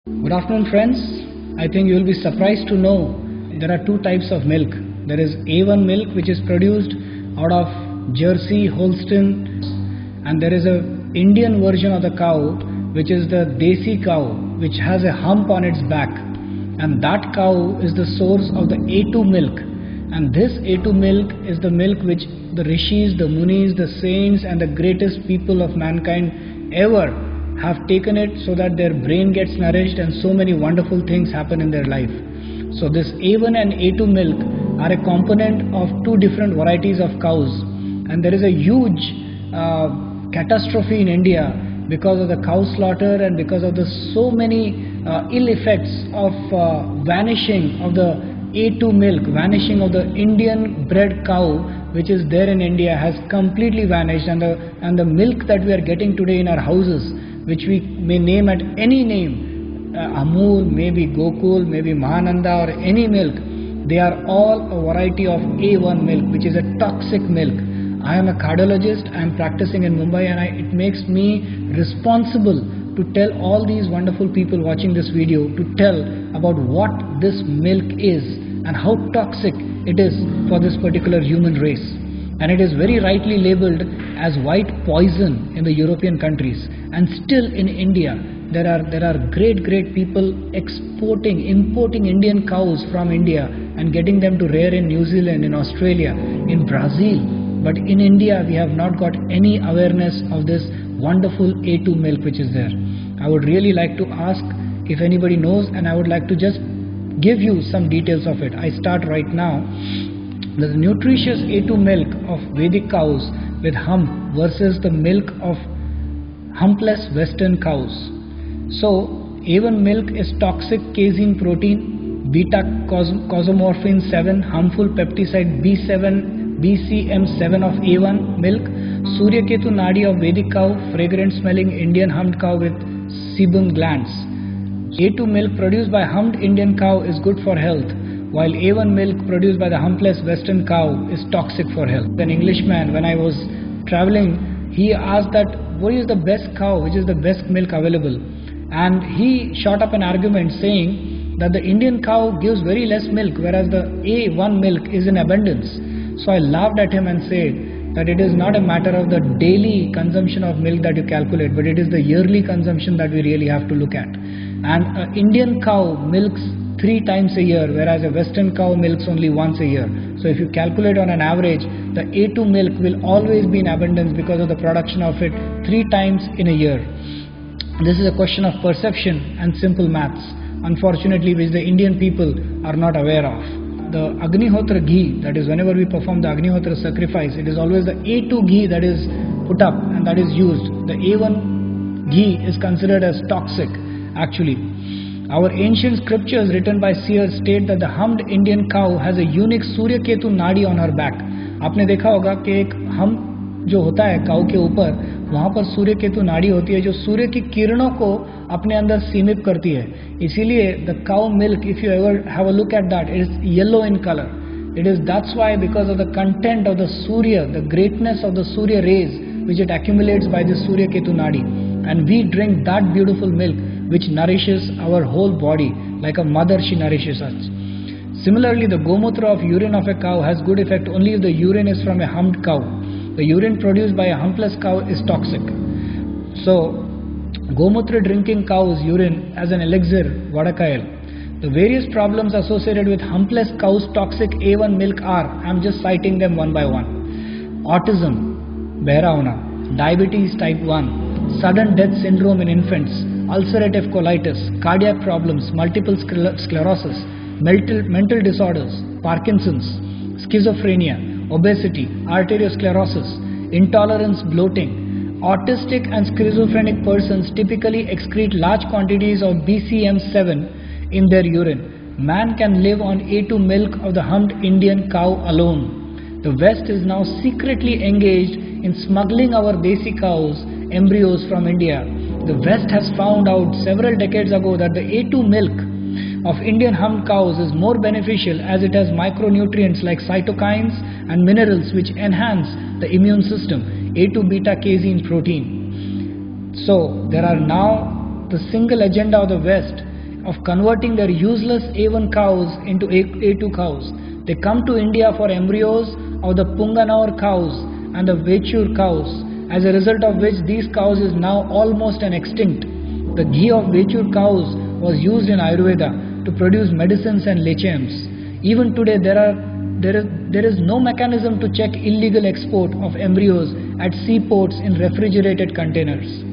Good afternoon, friends. I think you will be surprised to know there are two types of milk. There is A1 milk, which is produced out of Jersey, Holstein, and there is a Indian version of the cow, which is the Desi cow, which has a hump on its back, and that cow is the source of the A2 milk. And this A2 milk is the milk which the rishis, the munis, the saints, and the greatest people of mankind ever have taken it so that their brain gets nourished and so many wonderful things happen in their life. So this A1 and A2 milk are a component of two different varieties of cows, and there is a huge catastrophe in India because of the cow slaughter and because of the so many ill effects of vanishing of the A2 milk, vanishing of the Indian bred cow which is there in India has completely vanished, and the milk that we are getting today in our houses, which we may name at any name, Amul, maybe Gokul, maybe Mahananda, or any milk, they are all a variety of A1 milk, which is a toxic milk. I am a cardiologist, I am practicing in Mumbai, and it makes me responsible to tell all these wonderful people watching this video to tell about what this milk is and how toxic it is for this particular human race. And it is very rightly labeled as white poison in the European countries, and still in India there are great people importing Indian cows from India and getting them to rear in New Zealand, in Australia, in Brazil. But in India we have not got any awareness of this wonderful A2 milk which is there. I would really like to ask if anybody knows, and I would like to just give you some details of it. I start right now. The nutritious A2 milk of Vedic cows with hump versus the milk of humpless Western cows. So A1 milk is toxic casein protein, beta cosmorphin 7, harmful peptide B7, BCM7 of A1 milk, Suryaketu nadi of Vedic cow, fragrant smelling Indian humped cow with sebum glands. A2 milk produced by humped Indian cow is good for health, while A1 milk produced by the humpless Western cow is toxic for health. An Englishman, when I was traveling, he asked that what is the best cow, which is the best milk available, and he shot up an argument saying that the Indian cow gives very less milk, whereas the A1 milk is in abundance. So I laughed at him and said that it is not a matter of the daily consumption of milk that you calculate, but it is the yearly consumption that we really have to look at. And an Indian cow milks 3 times a year, whereas a Western cow milks only once a year. So if you calculate on an average, the A2 milk will always be in abundance because of the production of it 3 times in a year. This is a question of perception and simple maths, unfortunately, which the Indian people are not aware of. The Agnihotra ghee, that is whenever we perform the Agnihotra sacrifice, it is always the A2 ghee that is put up and that is used. The A1 ghee is considered as toxic actually. Our ancient scriptures written by seers state that the humped Indian cow has a unique Suryaketu nadi on her back. आपने देखा होगा कि एक hump जो होता है काऊ के ऊपर, वहाँ पर सूर्यकेतु नाड़ी होती है जो सूर्य की किरणों को अपने अंदर सीमित करती है. इसीलिए the cow milk, if you ever have a look at that, it is yellow in color. That's why, because of the content of the Surya, the greatness of the Surya rays which it accumulates by the Suryaketu nadi, and we drink that beautiful milk which nourishes our whole body like a mother. She nourishes us. Similarly, the gomutra of urine of a cow has good effect only if the urine is from a humped cow. The urine produced by a humpless cow is toxic. So gomutra drinking cow's urine as an elixir, vadakayal. The various problems associated with humpless cow's toxic A1 milk are, I am just citing them one by one: autism, behra hona, diabetes type 1, sudden death syndrome in infants, ulcerative colitis, cardiac problems, multiple sclerosis, mental disorders, Parkinson's, schizophrenia, obesity, arteriosclerosis, intolerance, bloating. Autistic and schizophrenic persons typically excrete large quantities of BCM7 in their urine. Man can live on A2 milk of the humped Indian cow alone. The West is now secretly engaged in smuggling our Desi cows embryos from India. The West has found out several decades ago that the A2 milk of Indian humped cows is more beneficial as it has micronutrients like cytokines and minerals which enhance the immune system, A2 beta casein protein. So there are now the single agenda of the West of converting their useless A1 cows into A2 cows. They come to India for embryos of the Punganur cows and the Vechur cows, as a result of which these cows is now almost an extinct. The ghee of Vechur cows was used in Ayurveda to produce medicines and lechems. Even today there is no mechanism to check illegal export of embryos at seaports in refrigerated containers.